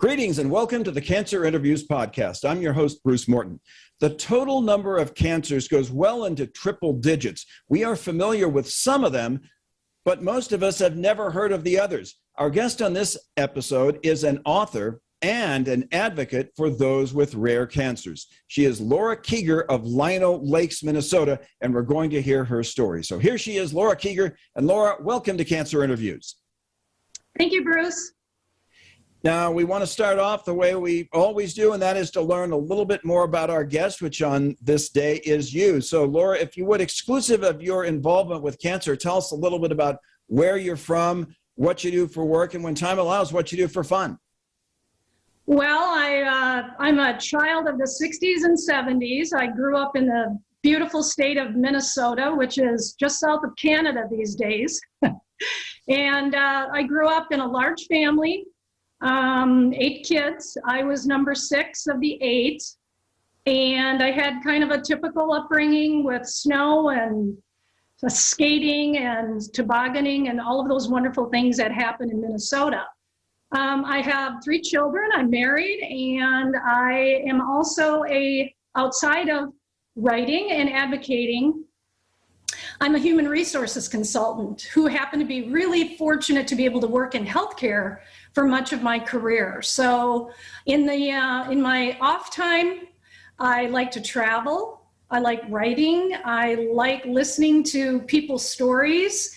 Greetings and welcome to the Cancer Interviews podcast. I'm your host, Bruce Morton. The total number of cancers goes well into triple digits. We are familiar with some of them, but most of us have never heard of the others. Our guest on this episode is an author and an advocate for those with rare cancers. She is Laura Kieger of Lino Lakes, Minnesota, and we're going to hear her story. So here she is, Laura Kieger. And Laura, welcome to Cancer Interviews. Thank you, Bruce. Now, we want to start off the way we always do, and that is to learn a little bit more about our guest, which on this day is you. So, Laura, if you would, exclusive of your involvement with cancer, tell us a little bit about where you're from, what you do for work, and when time allows, what you do for fun. Well, I'm a child of the 60s and 70s. I grew up in the beautiful state of Minnesota, which is just south of Canada these days. And I grew up in a large family. 8 kids. I was number 6 of the 8, and I had kind of a typical upbringing with snow and skating and tobogganing and all of those wonderful things that happen in Minnesota. I have 3 children. I'm married, and I am also outside of writing and advocating, I'm a human resources consultant who happened to be really fortunate to be able to work in healthcare for much of my career. So in my off time, I like to travel. I like writing. I like listening to people's stories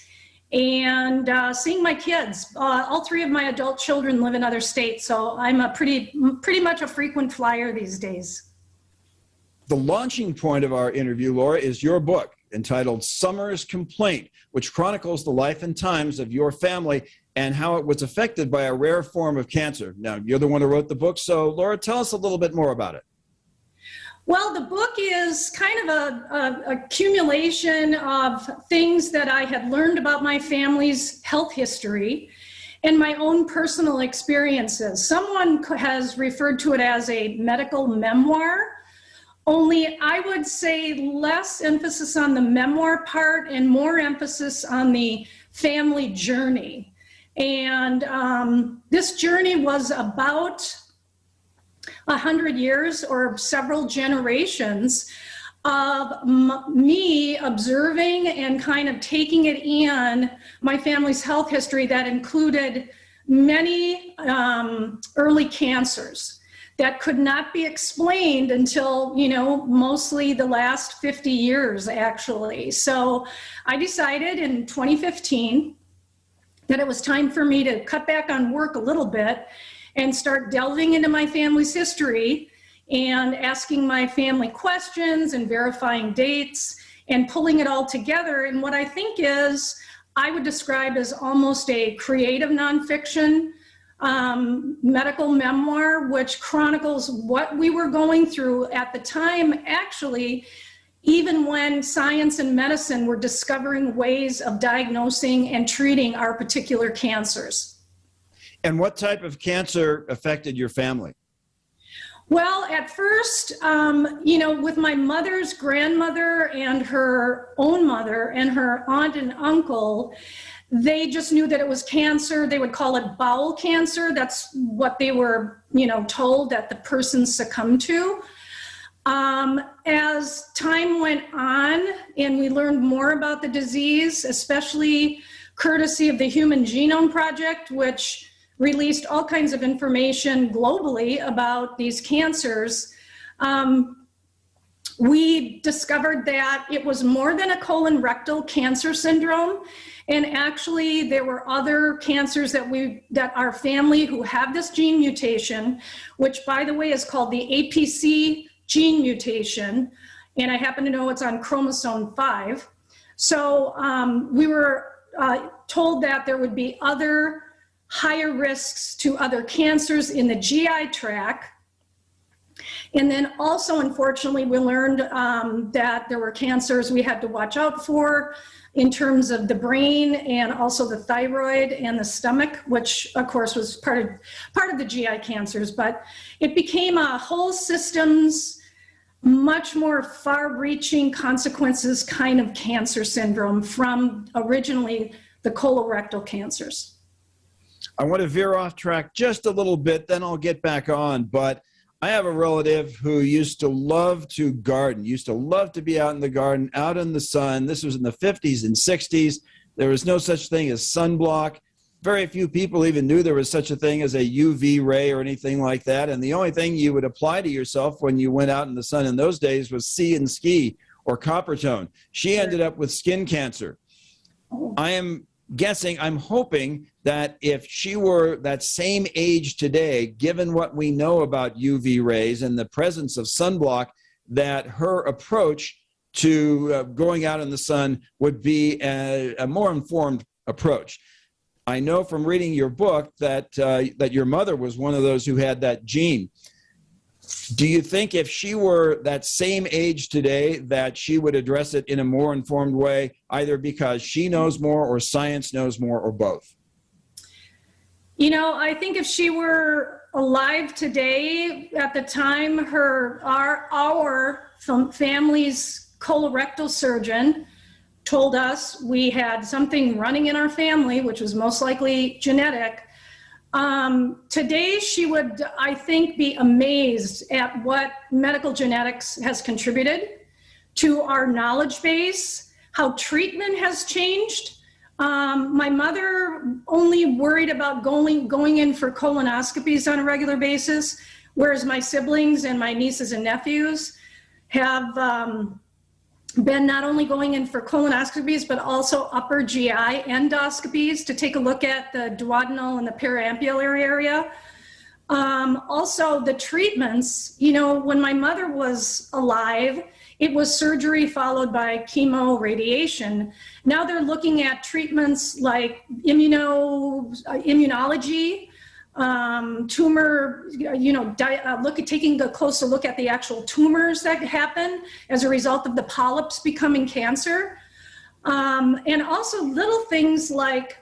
and seeing my kids. All 3 of my adult children live in other states, so I'm pretty much a frequent flyer these days. The launching point of our interview, Laura, is your book entitled Summer's Complaint, which chronicles the life and times of your family and how it was affected by a rare form of cancer. Now, you're the one who wrote the book, so Laura, tell us a little bit more about it. Well, the book is kind of a accumulation of things that I had learned about my family's health history and my own personal experiences. Someone has referred to it as a medical memoir. Only I would say less emphasis on the memoir part and more emphasis on the family journey. And this journey was about 100 years or several generations of me observing and kind of taking it in my family's health history that included many early cancers that could not be explained until, mostly the last 50 years, actually. So I decided in 2015 that it was time for me to cut back on work a little bit and start delving into my family's history and asking my family questions and verifying dates and pulling it all together. And what I think is, I would describe as almost a creative nonfiction medical memoir, which chronicles what we were going through at the time, actually, even when science and medicine were discovering ways of diagnosing and treating our particular cancers. And what type of cancer affected your family? Well, at first, with my mother's grandmother and her own mother and her aunt and uncle, they just knew that it was cancer. They would call it bowel cancer. That's what they were, told that the person succumbed to. As time went on and we learned more about the disease, especially courtesy of the Human Genome Project, which released all kinds of information globally about these cancers, we discovered that it was more than a colon rectal cancer syndrome. And actually, there were other cancers that our family who have this gene mutation, which, by the way, is called the APC gene mutation. And I happen to know it's on chromosome 5. So we were told that there would be other higher risks to other cancers in the GI tract. And then also, unfortunately, we learned that there were cancers we had to watch out for in terms of the brain and also the thyroid and the stomach, which of course was part of the GI cancers. But it became a whole systems, much more far-reaching consequences kind of cancer syndrome from originally the colorectal cancers. I want to veer off track just a little bit, then I'll get back on. But I have a relative who used to love to garden, used to love to be out in the garden, out in the sun. This was in the 50s and 60s. There was no such thing as sunblock. Very few people even knew there was such a thing as a UV ray or anything like that. And the only thing you would apply to yourself when you went out in the sun in those days was C and Ski or copper tone. She ended up with skin cancer. I am guessing, I'm hoping that if she were that same age today, given what we know about UV rays and the presence of sunblock, that her approach to going out in the sun would be a more informed approach. I know from reading your book that that your mother was one of those who had that gene. Do you think if she were that same age today that she would address it in a more informed way, either because she knows more or science knows more or both? You know, I think if she were alive today, at the time our family's colorectal surgeon told us we had something running in our family, which was most likely genetic. Today, she would, I think, be amazed at what medical genetics has contributed to our knowledge base, how treatment has changed. My mother only worried about going in for colonoscopies on a regular basis, whereas my siblings and my nieces and nephews have been not only going in for colonoscopies, but also upper GI endoscopies to take a look at the duodenal and the periampullary area. Also, the treatments, you know, when my mother was alive, it was surgery followed by chemo radiation. Now they're looking at treatments like immunology, tumor, taking a closer look at the actual tumors that happen as a result of the polyps becoming cancer. And also little things like,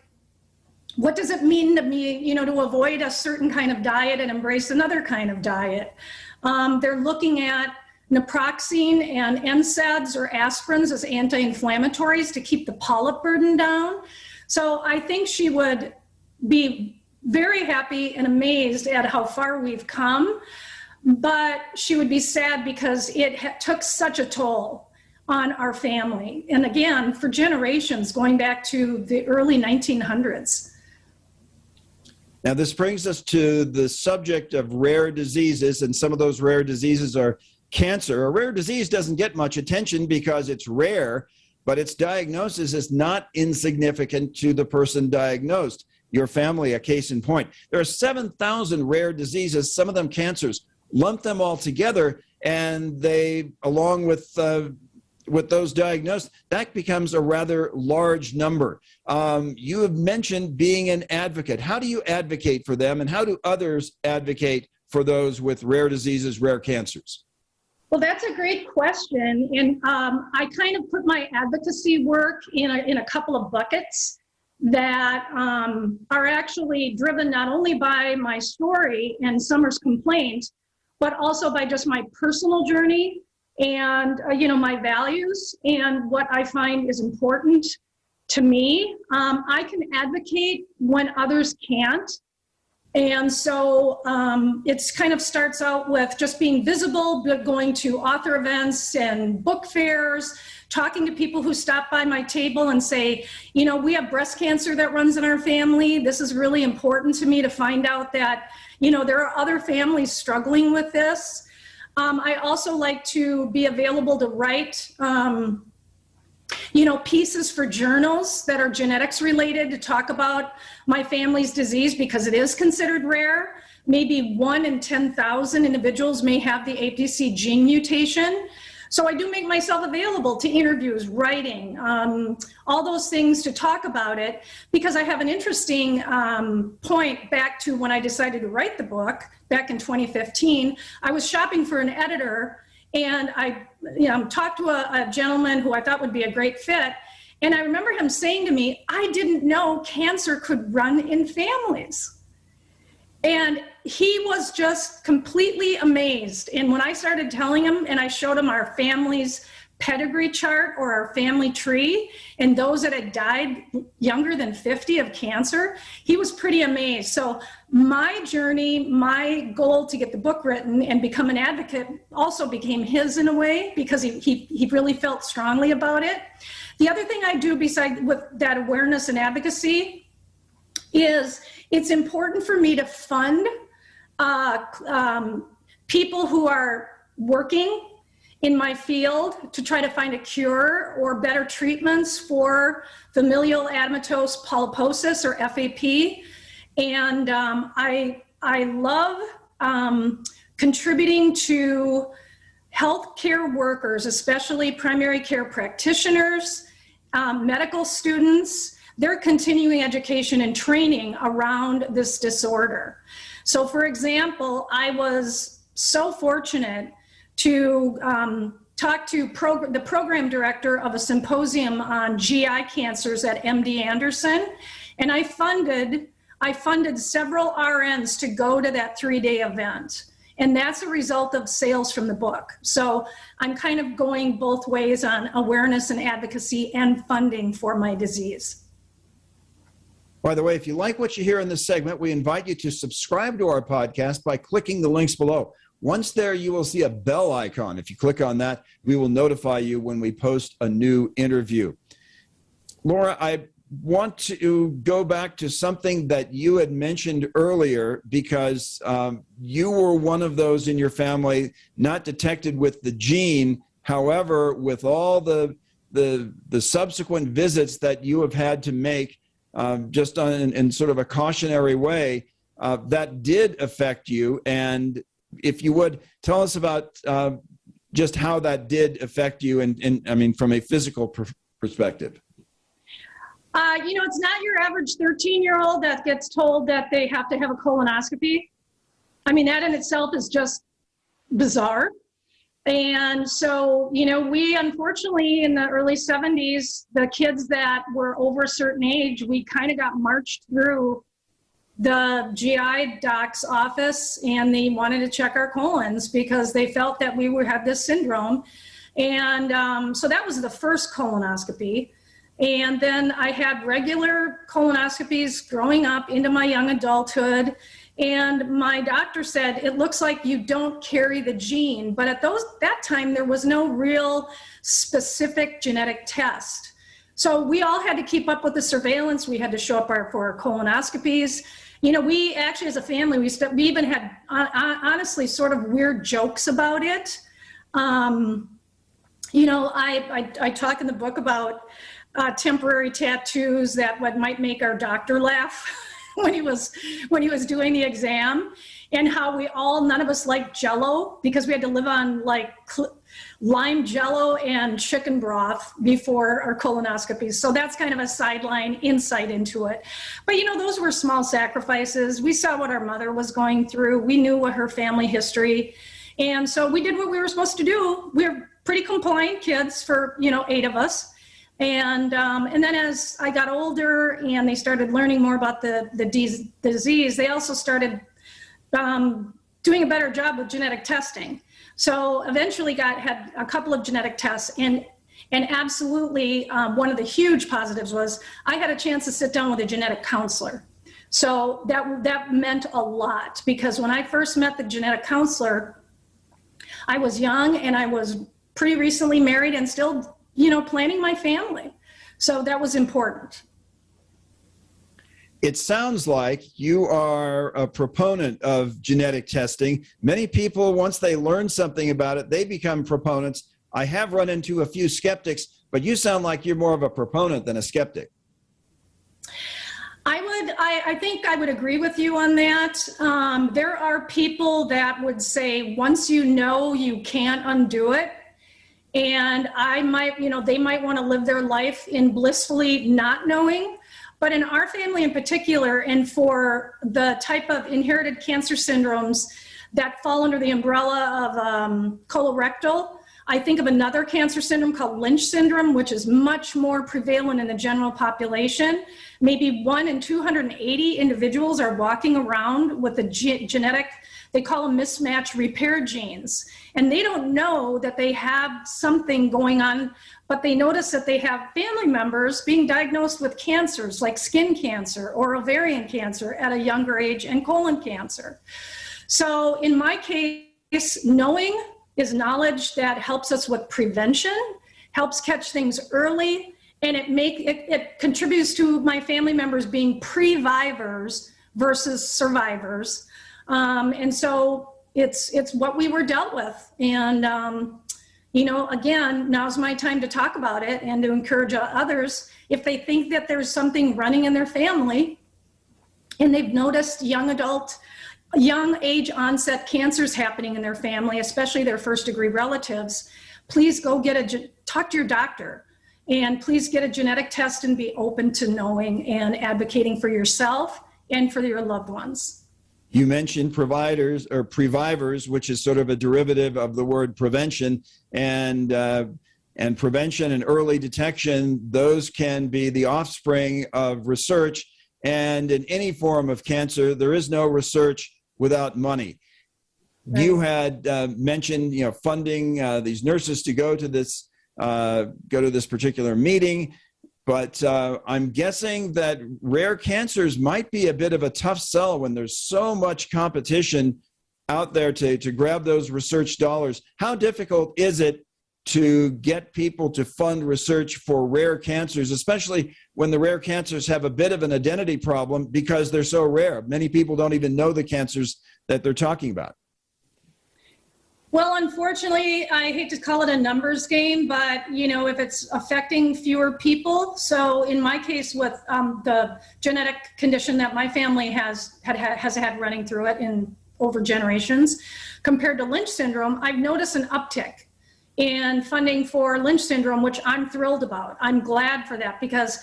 what does it mean to me, you know, to avoid a certain kind of diet and embrace another kind of diet? They're looking at naproxen and NSAIDs or aspirins as anti-inflammatories to keep the polyp burden down. So I think she would be very happy and amazed at how far we've come, but she would be sad because it took such a toll on our family. And again, for generations, going back to the early 1900s. Now, this brings us to the subject of rare diseases, and some of those rare diseases are cancer. A rare disease doesn't get much attention because it's rare, but its diagnosis is not insignificant to the person diagnosed. Your family, a case in point. There are 7,000 rare diseases, some of them cancers. Lump them all together, and they, along with those diagnosed, that becomes a rather large number. You have mentioned being an advocate. How do you advocate for them, and how do others advocate for those with rare diseases, rare cancers? Well, that's a great question. And I kind of put my advocacy work in a couple of buckets that are actually driven not only by my story and Summer's complaint, but also by just my personal journey and my values and what I find is important to me. I can advocate when others can't. And so it's kind of starts out with just being visible, but going to author events and book fairs, talking to people who stop by my table and say, you know, we have breast cancer that runs in our family. This is really important to me to find out that, you know, there are other families struggling with this. I also like to be available to write, pieces for journals that are genetics related to talk about my family's disease because it is considered rare. Maybe 1 in 10,000 individuals may have the APC gene mutation. So I do make myself available to interviews, writing, all those things to talk about it, because I have an interesting point back to when I decided to write the book back in 2015. I was shopping for an editor, and I talked to a gentleman who I thought would be a great fit. And I remember him saying to me, I didn't know cancer could run in families. And he was just completely amazed. And when I started telling him and I showed him our family's pedigree chart or our family tree, and those that had died younger than 50 of cancer, he was pretty amazed. So my journey, my goal to get the book written and become an advocate also became his in a way, because he really felt strongly about it. The other thing I do besides with that awareness and advocacy is it's important for me to fund people who are working in my field to try to find a cure or better treatments for familial adenomatous polyposis, or FAP. And I love contributing to healthcare workers, especially primary care practitioners, medical students, their continuing education and training around this disorder. So for example, I was so fortunate to talk to the program director of a symposium on GI cancers at MD Anderson, and I funded several RNs to go to that 3-day event. And that's a result of sales from the book. So I'm kind of going both ways on awareness and advocacy and funding for my disease. By the way, if you like what you hear in this segment, we invite you to subscribe to our podcast by clicking the links below. Once there, you will see a bell icon. If you click on that, we will notify you when we post a new interview. Laura, I want to go back to something that you had mentioned earlier, because you were one of those in your family not detected with the gene. However, with all the subsequent visits that you have had to make just in sort of a cautionary way, that did affect you. And if you would, tell us about just how that did affect you, and I mean, from a physical perspective. It's not your average 13-year-old that gets told that they have to have a colonoscopy. I mean, that in itself is just bizarre. And so, we unfortunately in the early 70s, the kids that were over a certain age, we kind of got marched through the GI doc's office, and they wanted to check our colons because they felt that we had this syndrome. And so that was the first colonoscopy. And then I had regular colonoscopies growing up into my young adulthood. And my doctor said, it looks like you don't carry the gene. But at that time, there was no real specific genetic test. So we all had to keep up with the surveillance. We had to show up for our colonoscopies. We actually, as a family, we even had, honestly, sort of weird jokes about it. I talk in the book about temporary tattoos that might make our doctor laugh when he was doing the exam, and how none of us liked Jell-O because we had to live on lime Jell-O and chicken broth before our colonoscopies. So that's kind of a sideline insight into it. But those were small sacrifices. We saw what our mother was going through. We knew what her family history, and so we did what we were supposed to do. We were pretty compliant kids for 8 of us. And then as I got older and they started learning more about the disease, they also started doing a better job with genetic testing. So eventually had a couple of genetic tests, and absolutely one of the huge positives was I had a chance to sit down with a genetic counselor. So that meant a lot, because when I first met the genetic counselor, I was young and I was pretty recently married and still planning my family. So that was important. It sounds like you are a proponent of genetic testing. Many people, once they learn something about it, they become proponents. I have run into a few skeptics, but you sound like you're more of a proponent than a skeptic. I think I would agree with you on that. There are people that would say, once you know, you can't undo it. And they might want to live their life in blissfully not knowing. But in our family in particular, and for the type of inherited cancer syndromes that fall under the umbrella of colorectal, I think of another cancer syndrome called Lynch syndrome, which is much more prevalent in the general population. Maybe 1 in 280 individuals are walking around with a genetic They call them mismatch repair genes. And they don't know that they have something going on, but they notice that they have family members being diagnosed with cancers like skin cancer or ovarian cancer at a younger age and colon cancer. So in my case, knowing is knowledge that helps us with prevention, helps catch things early, and it contributes to my family members being previvors versus survivors. And so it's what we were dealt with. And, again, now's my time to talk about it and to encourage others, if they think that there's something running in their family and they've noticed young age onset cancers happening in their family, especially their first degree relatives, please go talk to your doctor, and please get a genetic test and be open to knowing and advocating for yourself and for your loved ones. You mentioned providers or previvors, which is sort of a derivative of the word prevention, and prevention and early detection. Those can be the offspring of research. And in any form of cancer, there is no research without money. Right. You had mentioned, funding these nurses to go to this particular meeting. But I'm guessing that rare cancers might be a bit of a tough sell when there's so much competition out there to grab those research dollars. How difficult is it to get people to fund research for rare cancers, especially when the rare cancers have a bit of an identity problem because they're so rare? Many people don't even know the cancers that they're talking about. Well, unfortunately, I hate to call it a numbers game, but if it's affecting fewer people. So in my case, with the genetic condition that my family has had running through it in over generations, compared to Lynch syndrome, I've noticed an uptick in funding for Lynch syndrome, which I'm thrilled about. I'm glad for that, because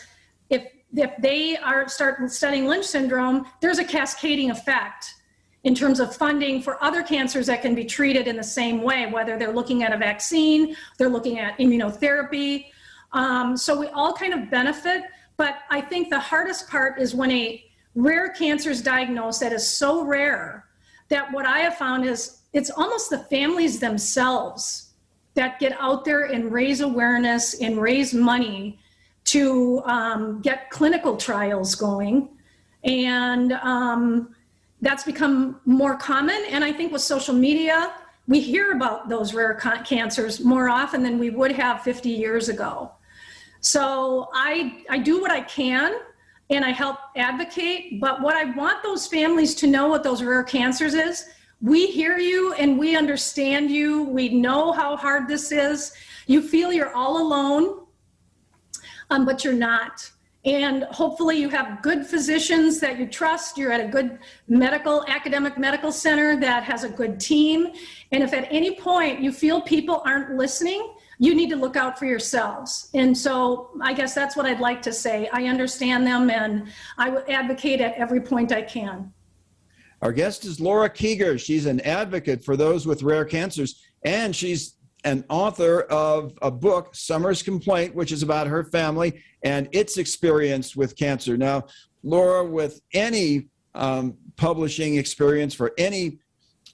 if they start studying Lynch syndrome, there's a cascading effect in terms of funding for other cancers that can be treated in the same way, whether they're looking at a vaccine, they're looking at immunotherapy. So we all kind of benefit, but I think the hardest part is when a rare cancer is diagnosed that is so rare that what I have found is it's almost the families themselves that get out there and raise awareness and raise money to get clinical trials going. And that's become more common. And I think with social media, we hear about those rare cancers more often than we would have 50 years ago. So I do what I can and I help advocate, but what I want those families to know what those rare cancers is, we hear you and we understand you. We know how hard this is. You feel you're all alone, but you're not. And hopefully you have good physicians that you trust. You're at a good academic medical center that has a good team. And if at any point you feel people aren't listening, you need to look out for yourselves. And so I guess that's what I'd like to say. I understand them and I would advocate at every point I can. Our guest is Laura Kieger. She's an advocate for those with rare cancers, and she's an author of a book, Summer's Complaint, which is about her family and its experience with cancer. Now, Laura, with any publishing experience for any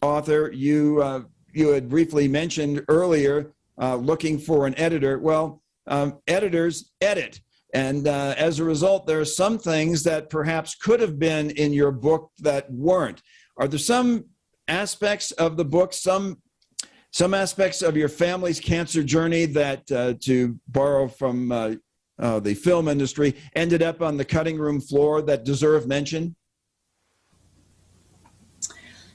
author, you had briefly mentioned earlier looking for an editor. Well, editors edit. And as a result, there are some things that perhaps could have been in your book that weren't. Are there some aspects of the book, some aspects of your family's cancer journey that, to borrow from the film industry, ended up on the cutting room floor that deserve mention?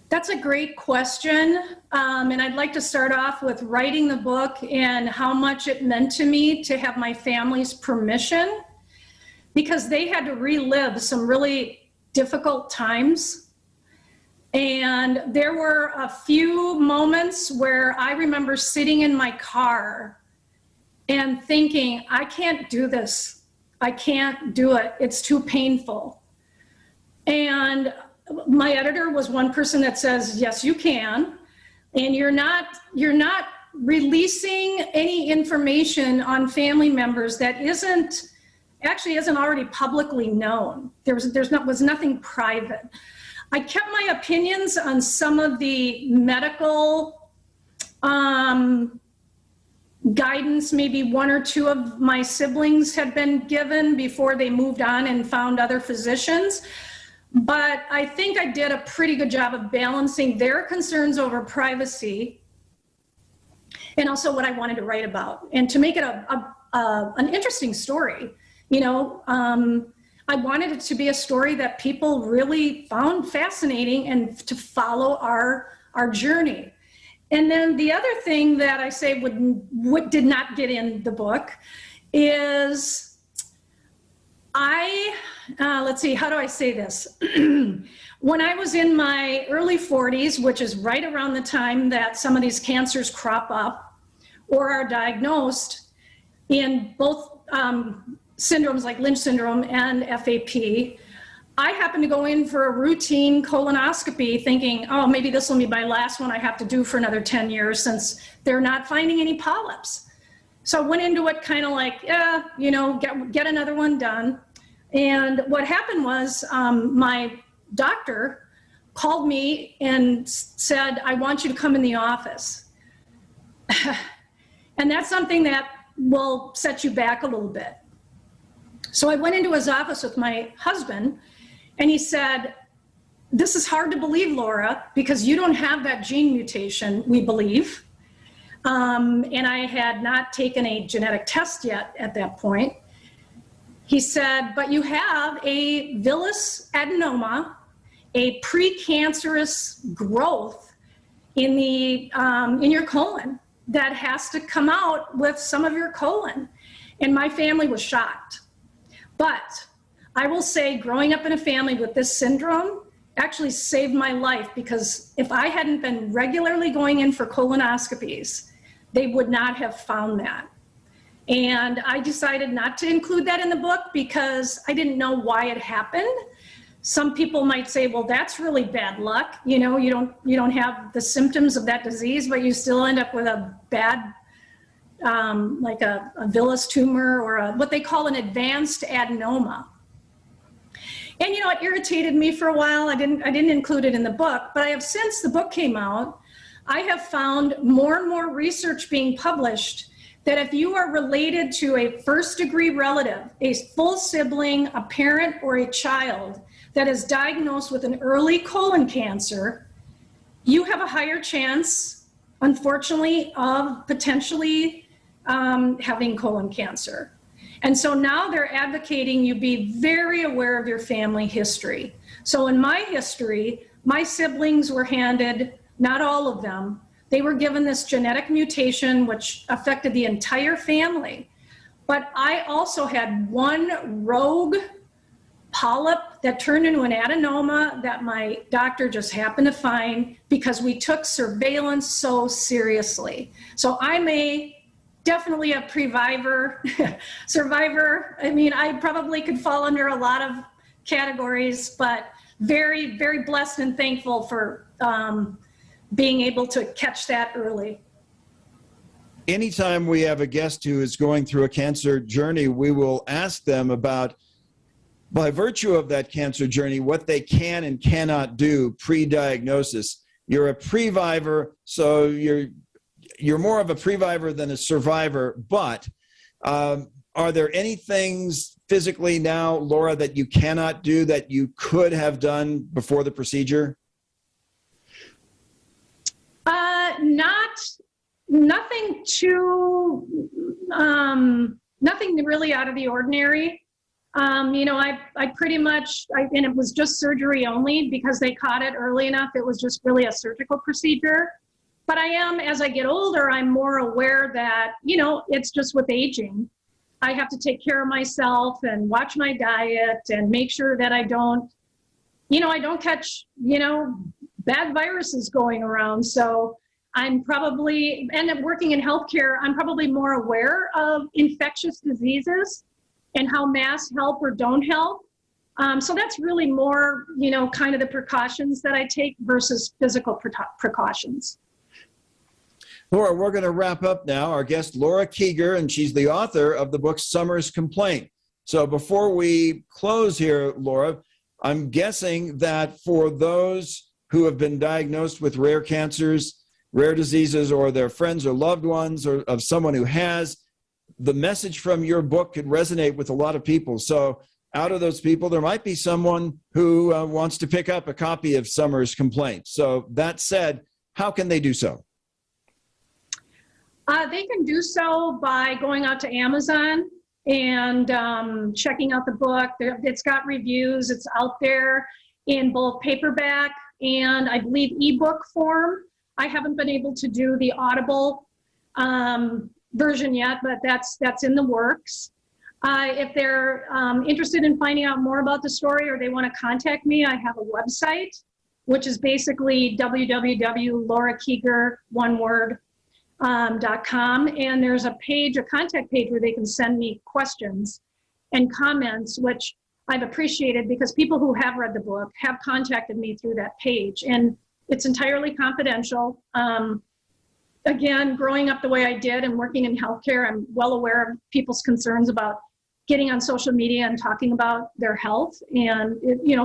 That's a great question. And I'd like to start off with writing the book and how much it meant to me to have my family's permission, because they had to relive some really difficult times. And there were a few moments where I remember sitting in my car and thinking, I can't do this. I can't do it. It's too painful. And my editor was one person that says, yes, you can. And you're not releasing any information on family members that isn't already publicly known. Was nothing private. I kept my opinions on some of the medical guidance. Maybe one or two of my siblings had been given before they moved on and found other physicians. But I think I did a pretty good job of balancing their concerns over privacy and also what I wanted to write about, and to make it an interesting story. I wanted it to be a story that people really found fascinating and to follow our journey. And then the other thing that I say did not get in the book is let's see, how do I say this? When I was in my early 40s, which is right around the time that some of these cancers crop up or are diagnosed in both syndromes like Lynch syndrome and FAP, I happened to go in for a routine colonoscopy thinking, oh, maybe this will be my last one I have to do for another 10 years since they're not finding any polyps. So I went into it kind of like, get another one done. And what happened was my doctor called me and said, I want you to come in the office. And that's something that will set you back a little bit. So I went into his office with my husband, and he said, this is hard to believe, Laura, because you don't have that gene mutation, we believe. And I had not taken a genetic test yet at that point. He said, but you have a villus adenoma, a precancerous growth in your colon that has to come out with some of your colon. And my family was shocked. But I will say, growing up in a family with this syndrome actually saved my life, because if I hadn't been regularly going in for colonoscopies, they would not have found that. And I decided not to include that in the book because I didn't know why it happened. Some people might say, well, that's really bad luck. You don't have the symptoms of that disease, but you still end up with a bad like a villus tumor or what they call an advanced adenoma. And it irritated me for a while. I didn't include it in the book, but I have, since the book came out, I have found more and more research being published that if you are related to a first-degree relative, a full sibling, a parent, or a child that is diagnosed with an early colon cancer, you have a higher chance, unfortunately, of potentially having colon cancer. And so now they're advocating you be very aware of your family history. So in my history, my siblings were handed, not all of them, they were given this genetic mutation which affected the entire family. But I also had one rogue polyp that turned into an adenoma that my doctor just happened to find because we took surveillance so seriously. So I'm definitely a previvor survivor. I mean, I probably could fall under a lot of categories, but very, very blessed and thankful for being able to catch that early. Anytime we have a guest who is going through a cancer journey, we will ask them about, by virtue of that cancer journey, what they can and cannot do pre-diagnosis. You're a previvor, so you're more of a previvor than a survivor, but are there any things physically now, Laura, that you cannot do that you could have done before the procedure? Nothing really out of the ordinary. I pretty much, and it was just surgery only because they caught it early enough. It was just really a surgical procedure. But I am, as I get older, I'm more aware that, it's just with aging. I have to take care of myself and watch my diet and make sure that I don't catch, bad viruses going around. So I'm probably, and working in healthcare, I'm probably more aware of infectious diseases and how masks help or don't help. So that's really more, kind of the precautions that I take versus physical precautions. Laura, we're going to wrap up now. Our guest, Laura Kieger, and she's the author of the book Summer's Complaint. So before we close here, Laura, I'm guessing that for those who have been diagnosed with rare cancers, rare diseases, or their friends or loved ones, or of someone who has, the message from your book could resonate with a lot of people. So out of those people, there might be someone who wants to pick up a copy of Summer's Complaint. So that said, how can they do so? They can do so by going out to Amazon and checking out the book. It's got reviews. It's out there in both paperback and I believe ebook form. I haven't been able to do the Audible version yet, but that's in the works. If they're interested in finding out more about the story or they want to contact me, I have a website, which is basically www.laurakieger.com. And there's a contact page where they can send me questions and comments, which I've appreciated because people who have read the book have contacted me through that page. And it's entirely confidential. Again, growing up the way I did and working in healthcare, I'm well aware of people's concerns about getting on social media and talking about their health and,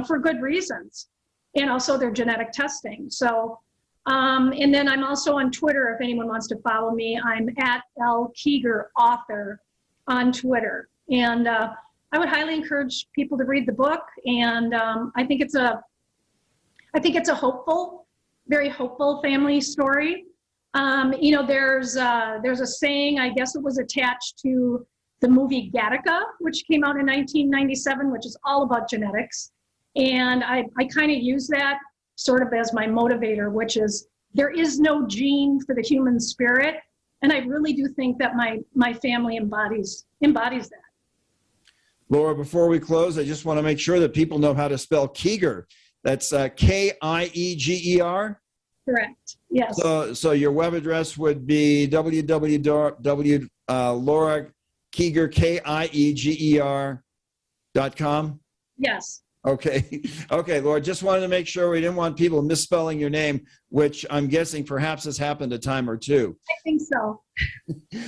for good reasons, and also their genetic testing. So, and then I'm also on Twitter. If anyone wants to follow me, I'm at L. Kieger author on Twitter. And I would highly encourage people to read the book. And I think it's a hopeful, very hopeful family story. There's a saying, I guess it was attached to the movie Gattaca, which came out in 1997, which is all about genetics. And I kind of use that sort of as my motivator, which is there is no gene for the human spirit. And I really do think that my family embodies that. Laura, before we close, I just want to make sure that people know how to spell Kieger. That's Kieger? Correct. Yes. So your web address would be www.laurakieger.com? Yes. Okay, Laura, just wanted to make sure we didn't want people misspelling your name, which I'm guessing perhaps has happened a time or two. I think so.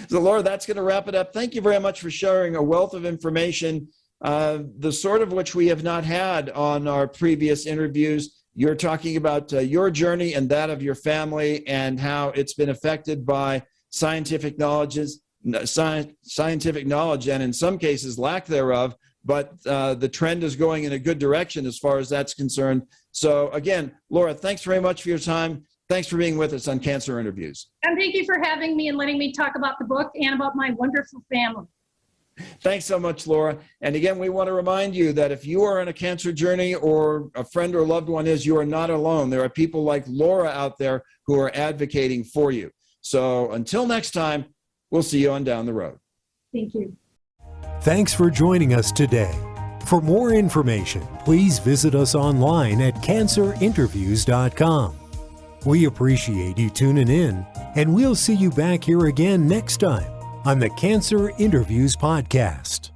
So, Laura, that's going to wrap it up. Thank you very much for sharing a wealth of information, the sort of which we have not had on our previous interviews. You're talking about your journey and that of your family and how it's been affected by scientific knowledge, and in some cases lack thereof. But the trend is going in a good direction as far as that's concerned. So again, Laura, thanks very much for your time. Thanks for being with us on Cancer Interviews. And thank you for having me and letting me talk about the book and about my wonderful family. Thanks so much, Laura. And again, we want to remind you that if you are on a cancer journey or a friend or loved one is, you are not alone. There are people like Laura out there who are advocating for you. So until next time, we'll see you on down the road. Thank you. Thanks for joining us today. For more information, please visit us online at cancerinterviews.com. We appreciate you tuning in, and we'll see you back here again next time on the Cancer Interviews Podcast.